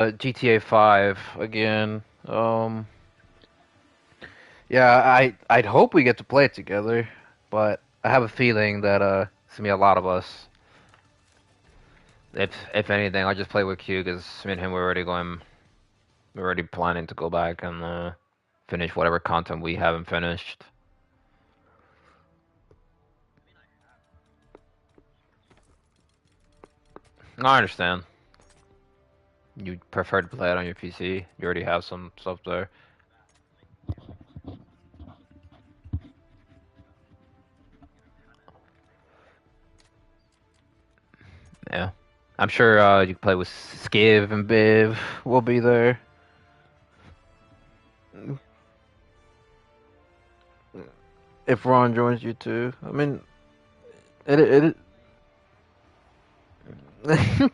GTA 5 again. Yeah, I'd hope we get to play it together, but I have a feeling that it's gonna be a lot of us. If anything, I'll just play with Q because me and him we're already planning to go back and finish whatever content we haven't finished. No, I understand. You prefer to play it on your PC. You already have some stuff there. Yeah. I'm sure you can play with Skiv and Biv. We'll be there. If Ron joins you too. I mean, it I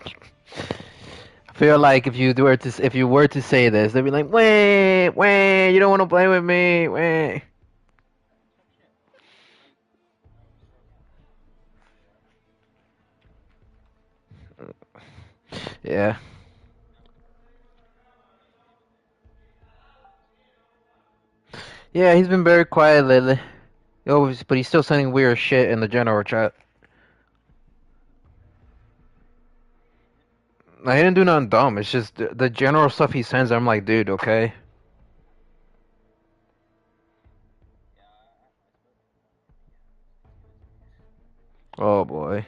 feel like if you were to say this, they'd be like, wait, you don't want to play with me, wait. Yeah, yeah, he's been very quiet lately. But he's still sending weird shit in the general chat. I didn't do nothing dumb. It's just the general stuff he sends. I'm like, dude, okay. Oh boy.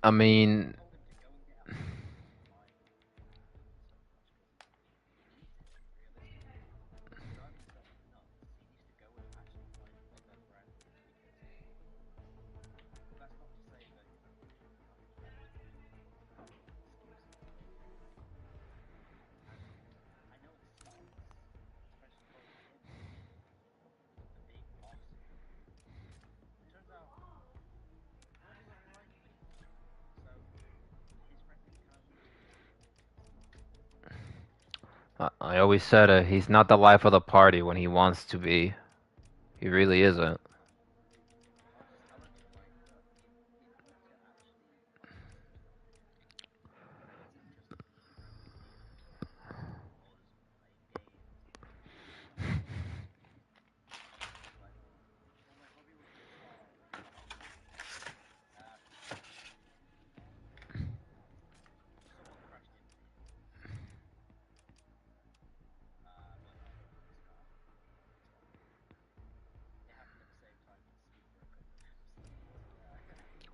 I mean, I always said he's not the life of the party when he wants to be. He really isn't.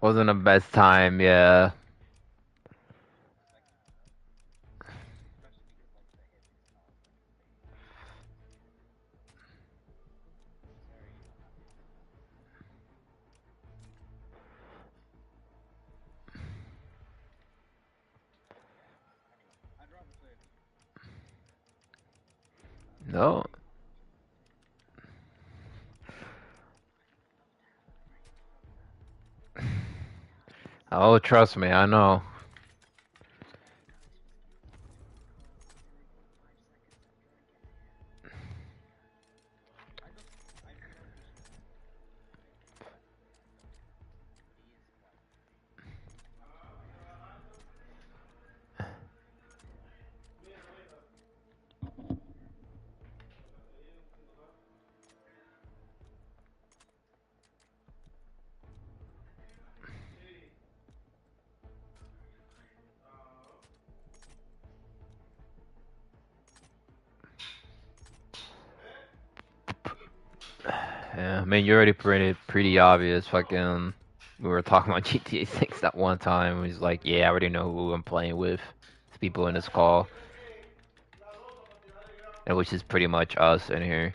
Wasn't the best time, yeah. No. Oh, trust me, I know. Yeah, I mean, you're already pretty obvious. Fucking, we were talking about GTA 6 that one time. He's like, yeah, I already know who I'm playing with. It's people in this call. and which is pretty much us in here.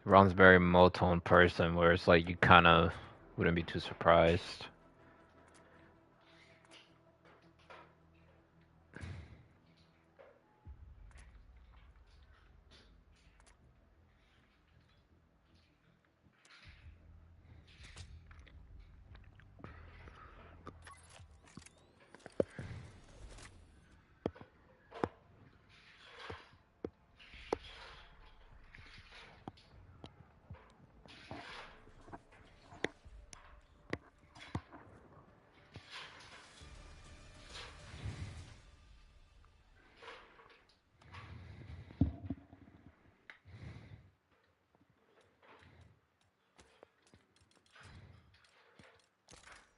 Ron's a very monotone person, where it's like you kind of wouldn't be too surprised.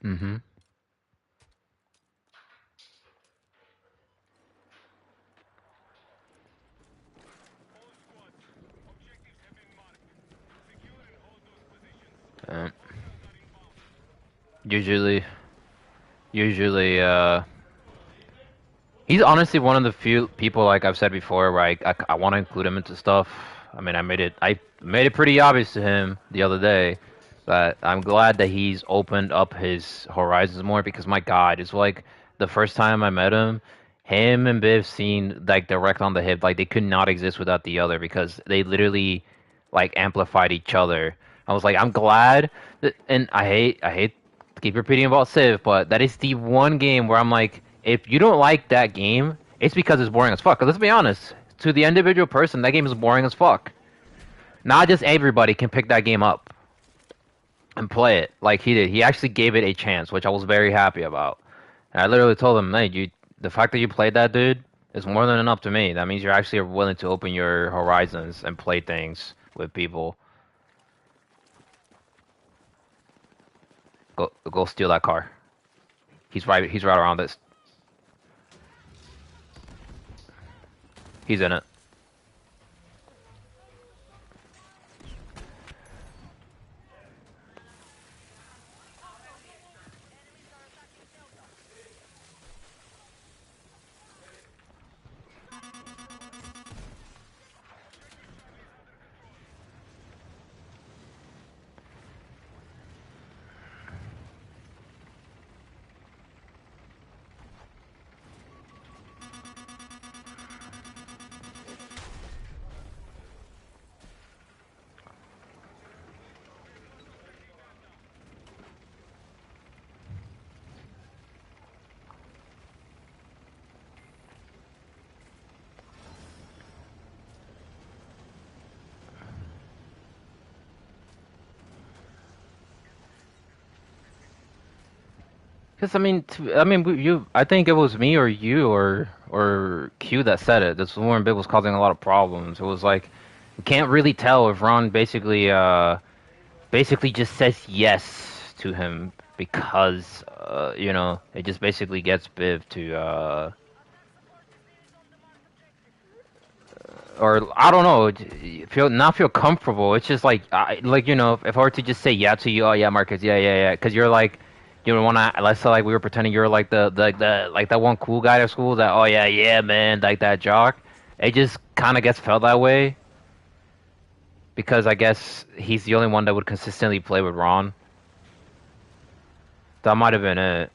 Mm-hmm. Uh, usually, usually, he's honestly one of the few people, like I've said before, where I want to include him into stuff. I mean, I made it pretty obvious to him the other day, but I'm glad that he's opened up his horizons more because my God, it's like the first time I met him, him and Biff seemed like direct on the hip, like they could not exist without the other because they literally like amplified each other. I was like, I'm glad that, and I hate to keep repeating about Civ, but that is the one game where I'm like, if you don't like that game, it's because it's boring as fuck. 'Cause let's be honest, to the individual person, that game is boring as fuck. Not just everybody can pick that game up and play it like he did. He actually gave it a chance, which I was very happy about. And I literally told him, "Hey, the fact that you played that, dude, is more than enough to me. That means you're actually willing to open your horizons and play things with people. Go steal that car. He's right around this. He's in it. Because I think it was me or you or Q that said it. This Warren Bib was causing a lot of problems. It was like you can't really tell if Ron basically just says yes to him because it just basically gets Biv to or I don't know, feel comfortable. It's just like if I were to just say yeah to you, oh yeah, Marcus, yeah, yeah, yeah, because you're like, wanna, let's say like we were pretending you were like the like that one cool guy at school that, oh yeah, yeah, man, like that jock. It just kind of gets felt that way because I guess he's the only one that would consistently play with Ron. That might have been it.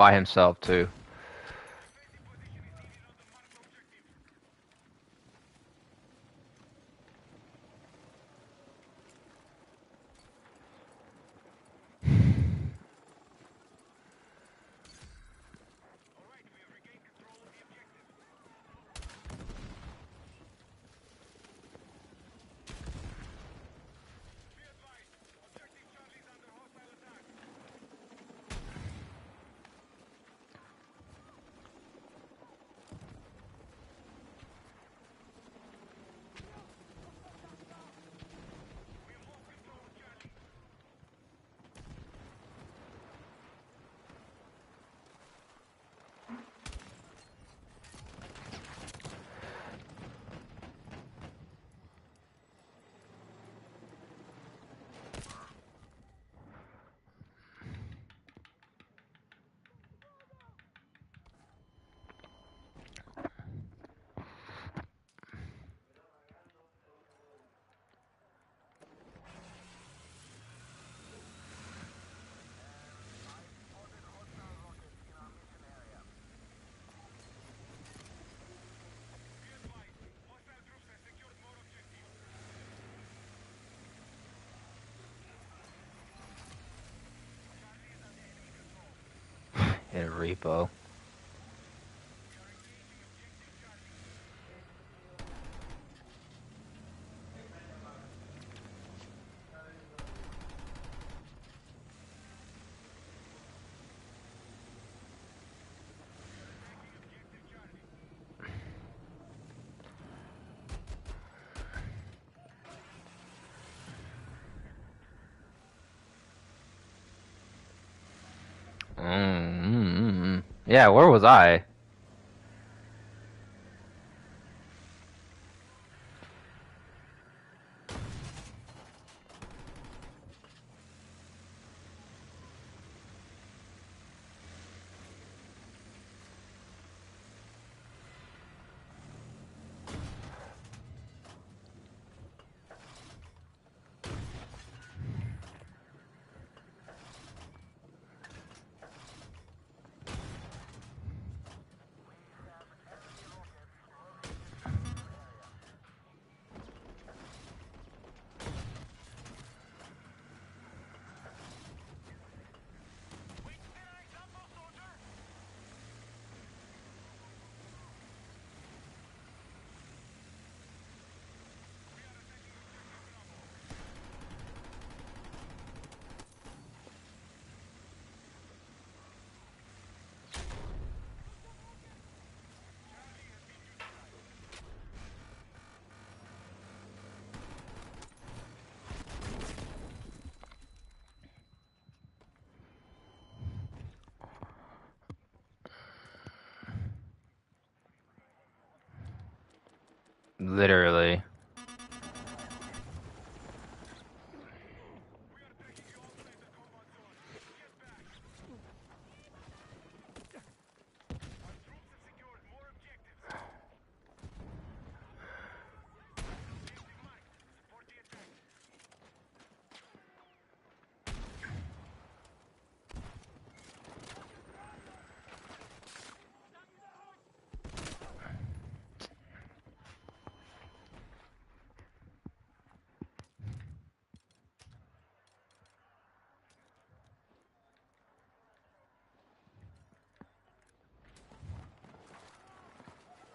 by himself too. In repo. Yeah, where was I? Literally.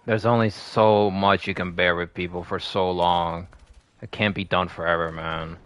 There's only so much you can bear with people for so long. It can't be done forever, man.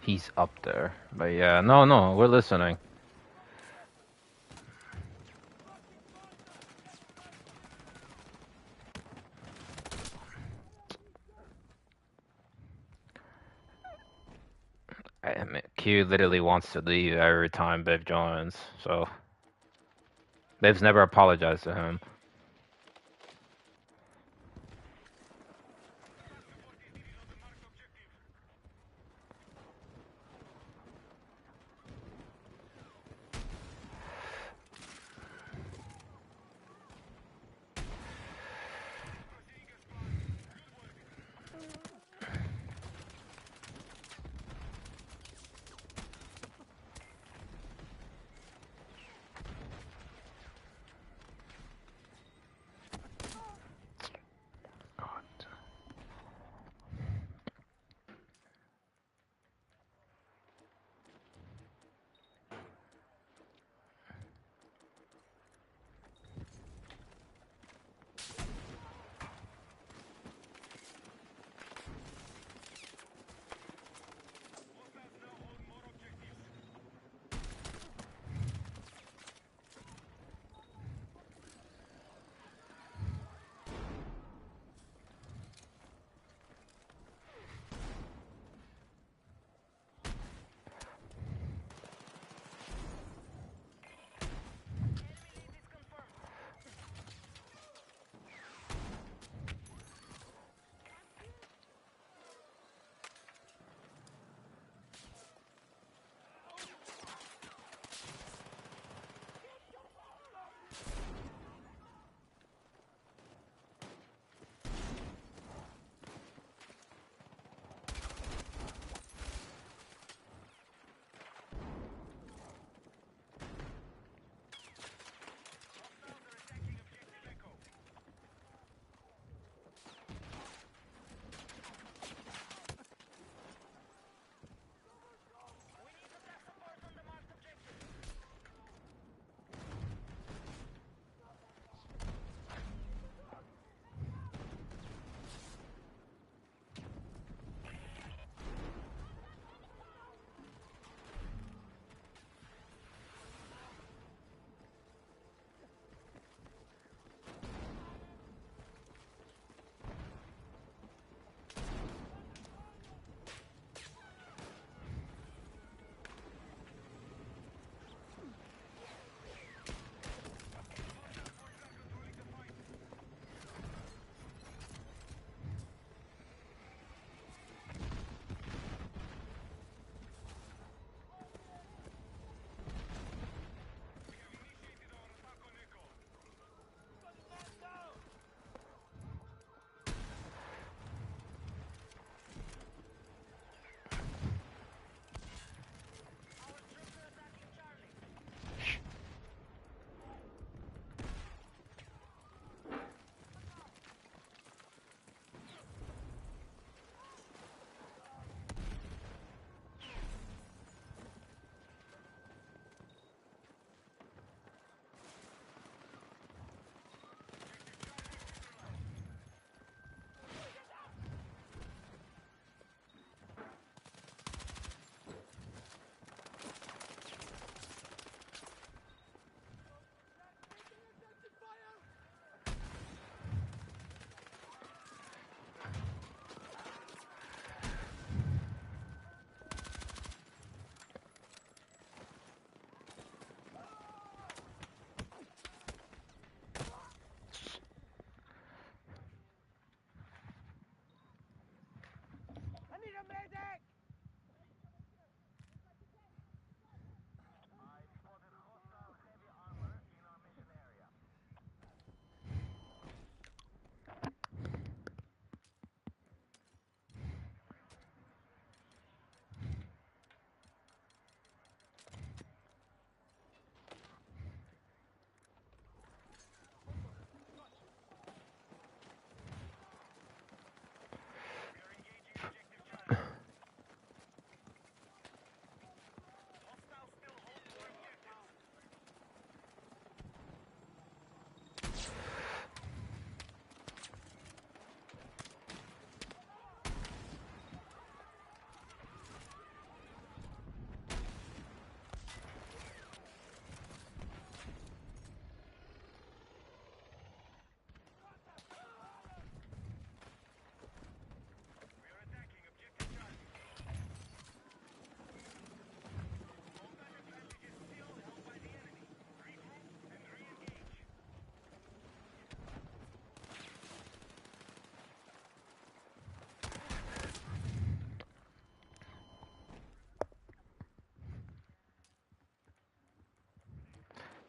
He's up there. But yeah, no, we're listening. Q literally wants to leave every time Biv joins, so Biv's never apologized to him.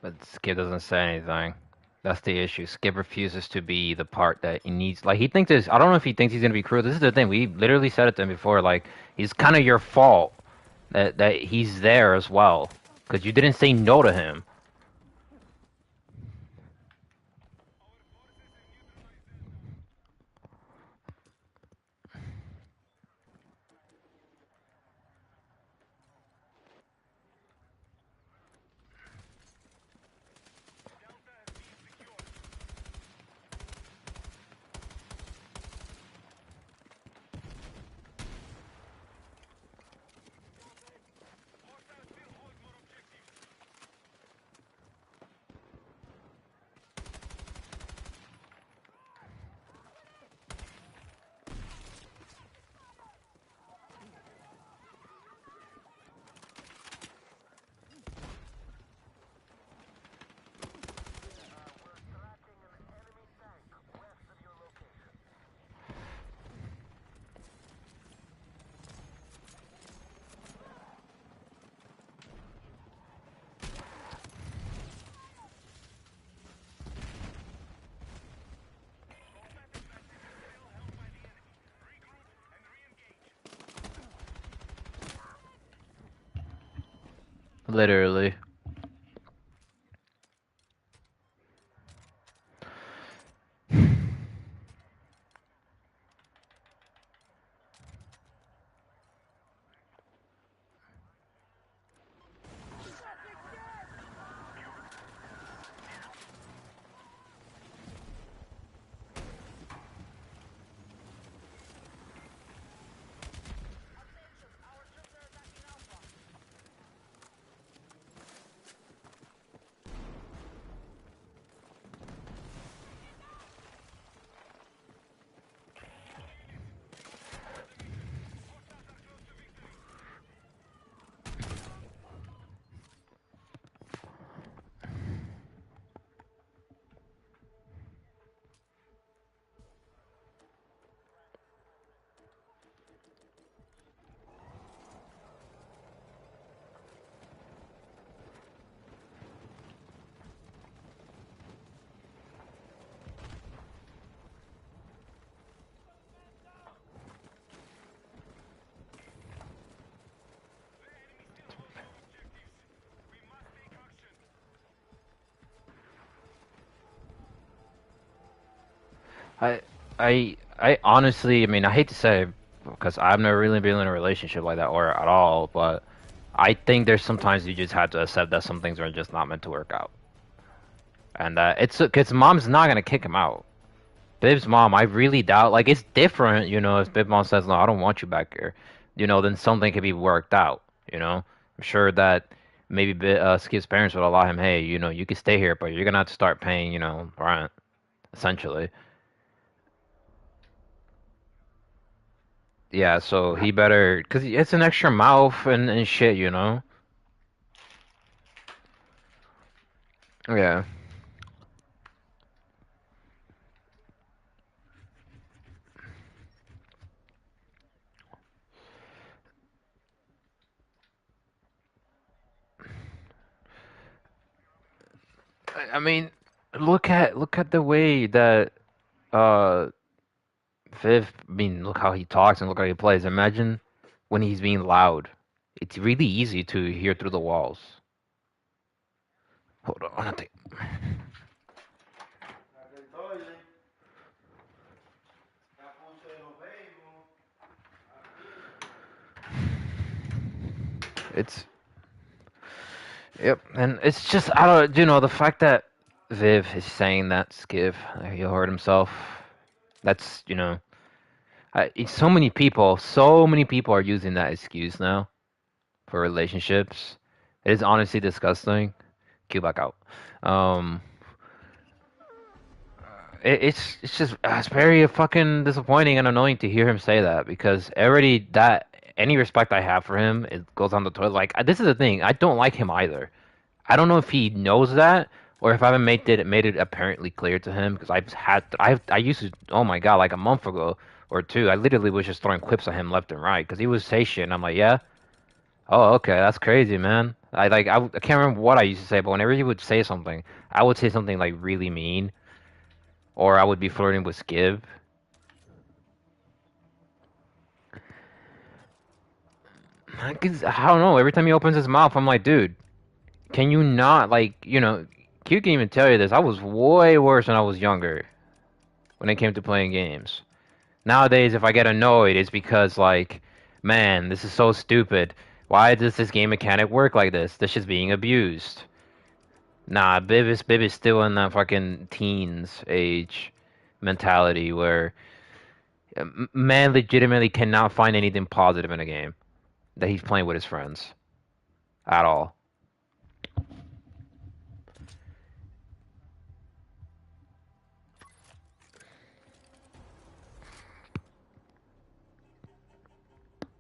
But Skip doesn't say anything. That's the issue. Skip refuses to be the part that he needs. Like he thinks this. I don't know if he thinks he's gonna be cruel. This is the thing. We literally said it to him before. Like it's kind of your fault that he's there as well, because you didn't say no to him. Literally. I I honestly, I mean, I hate to say it because I've never really been in a relationship like that or at all, but I think there's sometimes you just have to accept that some things are just not meant to work out, and it's because mom's not gonna kick him out. Bib's mom, I really doubt. Like it's different, if Bib mom says no, I don't want you back here, then something could be worked out. I'm sure that maybe Skip's parents would allow him, hey, you can stay here, but you're gonna have to start paying, rent, essentially. Yeah, so he better, cause it's an extra mouth and shit. Yeah. I mean, look at the way that uh Viv. I mean, look how he talks and look how he plays. Imagine when he's being loud. It's really easy to hear through the walls. Hold on, I think it's yep, and it's just I don't the fact that Viv is saying that Skiv he'll hurt himself. That's so many people are using that excuse now for relationships. It is honestly disgusting. Cue back out. Um, it's just it's very fucking disappointing and annoying to hear him say that because already that any respect I have for him it goes on the toilet. Like this is the thing, I don't like him either. I don't know if he knows that or if I haven't made it apparently clear to him because I used to, oh my god, like a month ago or two I literally was just throwing quips at him left and right because he would say shit and I'm like, yeah, oh okay, that's crazy, man. I can't remember what I used to say, but whenever he would say something, I would say something like really mean, or I would be flirting with Skiv. I don't know. Every time he opens his mouth, I'm like, dude, can you not Q can even tell you this. I was way worse when I was younger when it came to playing games. Nowadays, if I get annoyed, it's because man, this is so stupid. Why does this game mechanic work like this? This is being abused. Nah, Bib is still in that fucking teens age mentality where man legitimately cannot find anything positive in a game that he's playing with his friends at all.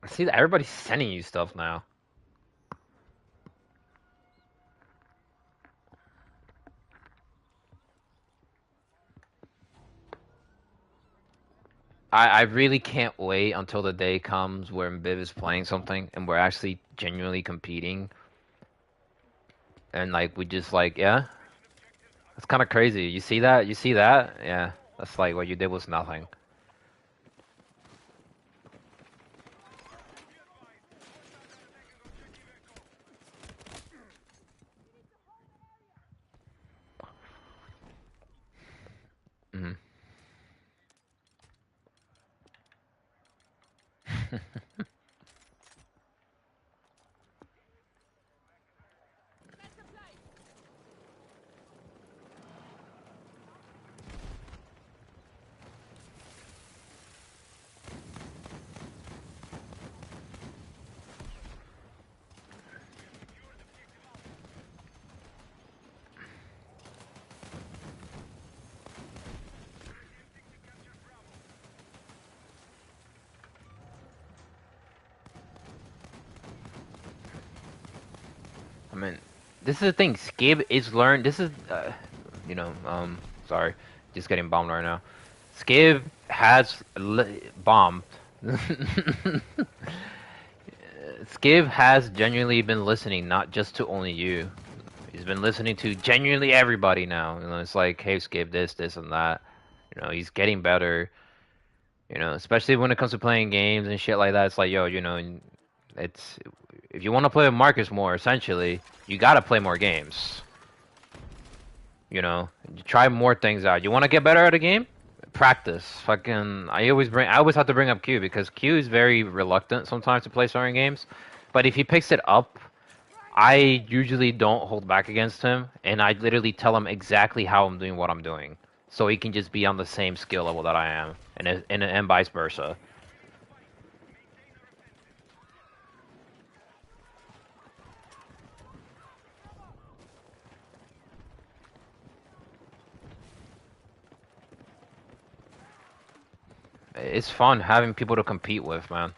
I see that everybody's sending you stuff now. I really can't wait until the day comes where Biv is playing something and we're actually genuinely competing and we just yeah. It's kind of crazy. You see that? You see that? Yeah. That's like what you did was nothing. Hmm. I mean, this is the thing. Skib is learned. This is, sorry, just getting bombed right now. Skib has bombed. Skiv has genuinely been listening, not just to only you. He's been listening to genuinely everybody now. It's like, hey, Skib, this, and that. He's getting better. Especially when it comes to playing games and shit like that. It's like, yo, it's if you want to play with Marcus more, essentially, you gotta play more games. You try more things out. You want to get better at a game? Practice. Fucking, I always have to bring up Q because Q is very reluctant sometimes to play certain games. But if he picks it up, I usually don't hold back against him, and I literally tell him exactly how I'm doing what I'm doing, so he can just be on the same skill level that I am, and vice versa. It's fun having people to compete with, man.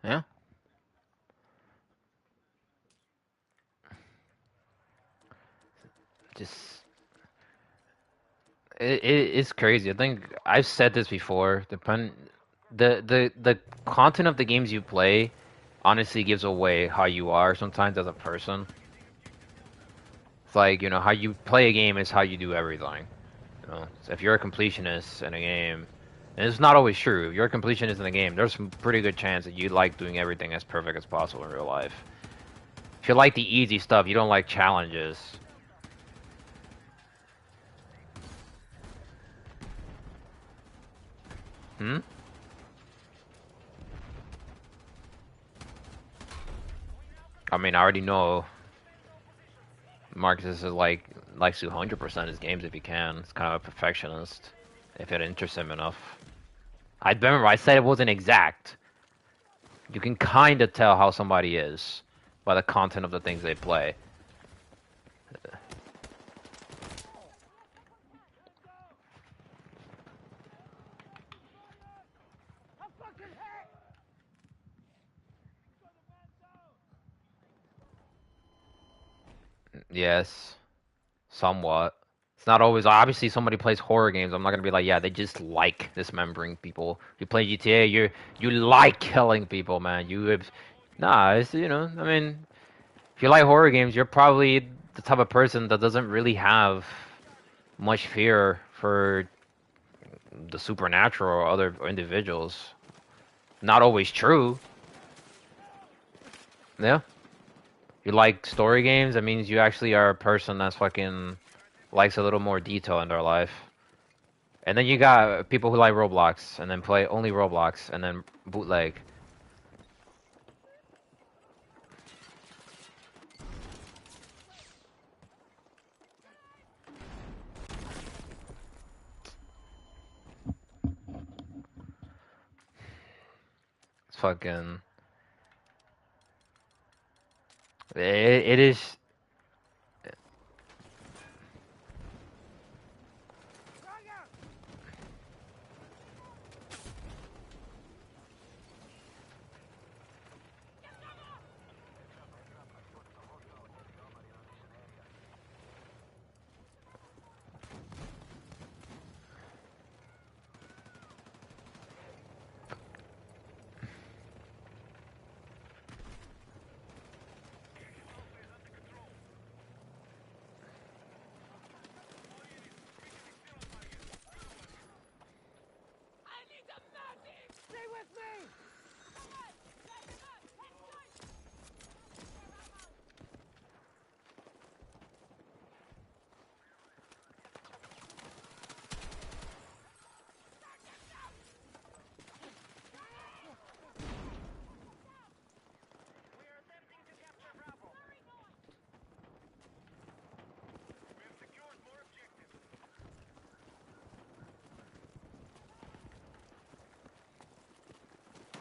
Yeah, just it's crazy. I think I've said this before. The content of the games you play honestly gives away how you are sometimes as a person. It's like, how you play a game is how you do everything. So if you're a completionist in a game, and it's not always true, if you're a completionist in a game, there's some pretty good chance that you like doing everything as perfect as possible in real life. If you like the easy stuff, you don't like challenges. Hmm? I mean, I already know Marcus is like likes to 100% his games if he can. He's kind of a perfectionist. If it interests him enough. I remember I said it wasn't exact. You can kind of tell how somebody is by the content of the things they play. Yes, somewhat. It's not always. Obviously, somebody plays horror games. I'm not gonna be like, yeah, they just like dismembering people. You play GTA, you like killing people, man. Nah, it's I mean, if you like horror games, you're probably the type of person that doesn't really have much fear for the supernatural or other individuals. Not always true. Yeah. You like story games, that means you actually are a person that's fucking likes a little more detail in their life. And then you got people who like Roblox and then play only Roblox and then bootleg. It's fucking. It is.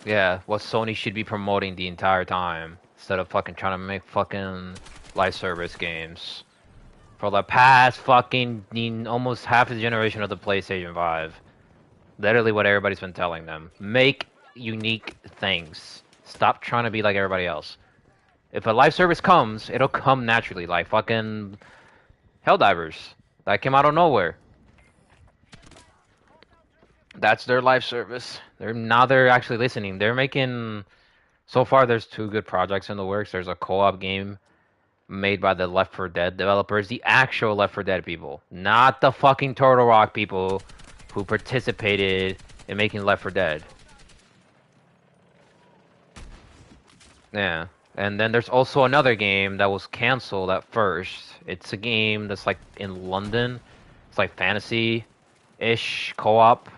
Yeah, what Sony should be promoting the entire time instead of fucking trying to make fucking live service games. For the past fucking almost half the generation of the PlayStation 5. Literally what everybody's been telling them. Make unique things. Stop trying to be like everybody else. If a live service comes, it'll come naturally, like fucking Helldivers. That came out of nowhere. That's their live service. They're actually listening. They're making so far there's two good projects in the works. There's a co-op game made by the Left 4 Dead developers, the actual Left 4 Dead people, not the fucking Turtle Rock people who participated in making Left 4 Dead. Yeah. And then there's also another game that was canceled at first. It's a game that's like in London. It's like fantasy-ish co-op.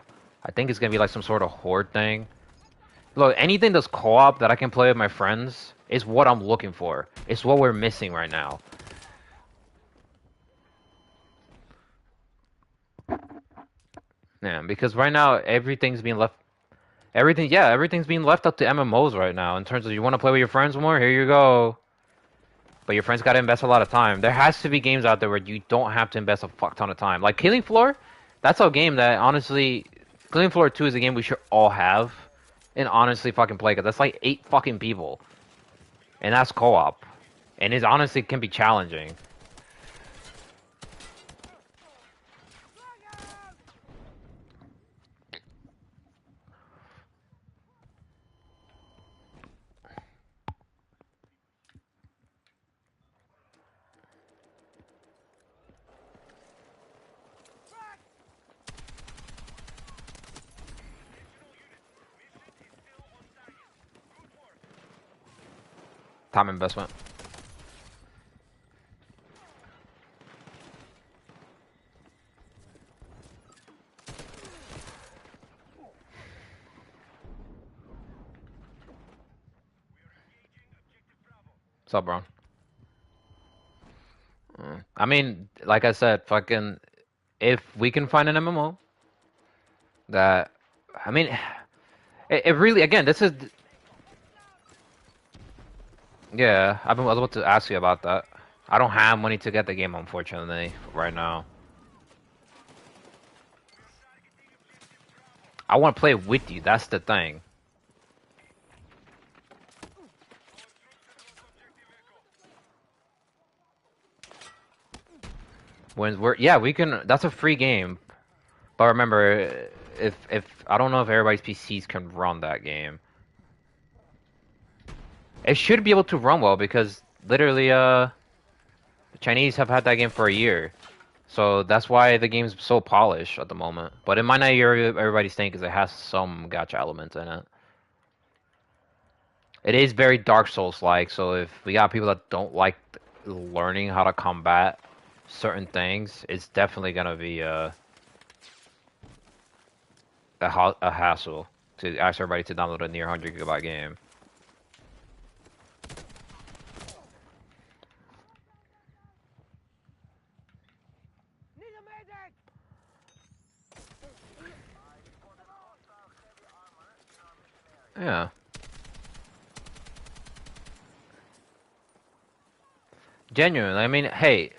I think it's gonna be like some sort of horde thing. Look, anything that's co-op that I can play with my friends is what I'm looking for. It's what we're missing right now. Yeah, because right now everything's being left. Everything's being left up to MMOs right now. In terms of you want to play with your friends more, here you go. But your friends got to invest a lot of time. There has to be games out there where you don't have to invest a fuck ton of time. Like Killing Floor, that's a game that honestly, Killing Floor 2 is a game we should all have and honestly fucking play because that's like 8 fucking people. And that's co-op. And it honestly can be challenging. Time investment. What's up, bro? I mean, like I said, fucking, if we can find an MMO that, I mean, it really, again, this is, yeah, I was about to ask you about that. I don't have money to get the game, unfortunately, right now. I want to play with you, that's the thing. When we're, yeah, we can, that's a free game. But remember, if I don't know if everybody's PCs can run that game. It should be able to run well because literally, the Chinese have had that game for a year. So that's why the game's so polished at the moment. But it might not hear everybody's thing because it has some gacha elements in it. It is very Dark Souls-like, so if we got people that don't like learning how to combat certain things, it's definitely gonna be a hassle to ask everybody to download a near 100 gigabyte game. Yeah. Genuine. I mean, hey.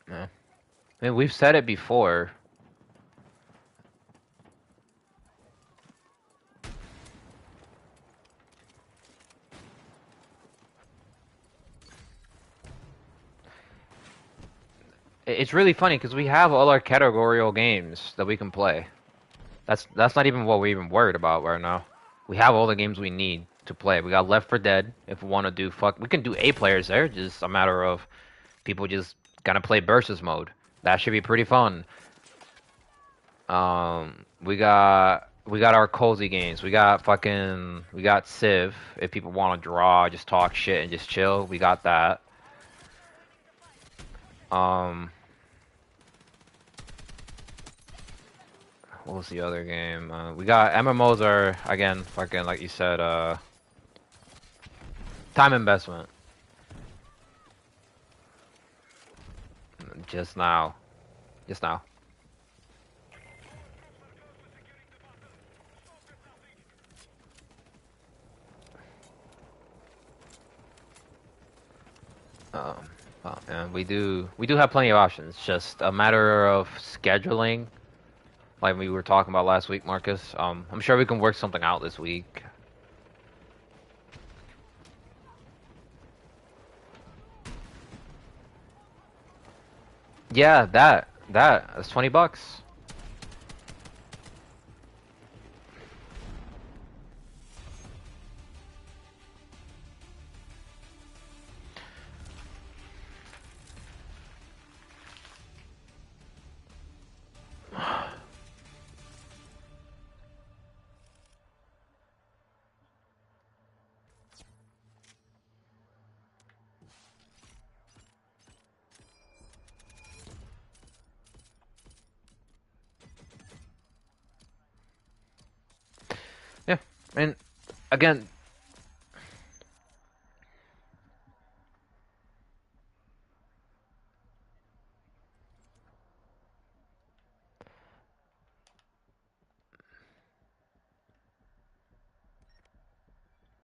Yeah. I mean, we've said it before. It's really funny because we have all our categorical games that we can play. That's not even what we're even worried about right now. We have all the games we need to play. We got Left 4 Dead if we want to do fuck. We can do 8 players there. Just a matter of people just gonna play versus mode. That should be pretty fun. We got our cozy games. We got Civ. If people want to draw, just talk shit and just chill, we got that. Um, what was the other game? We got MMOs are again fucking like you said. Time investment. Just now. Just now. Um, well, and we do have plenty of options. Just a matter of scheduling, like we were talking about last week, Marcus. I'm sure we can work something out this week. Yeah, that's $20. Yeah, and again,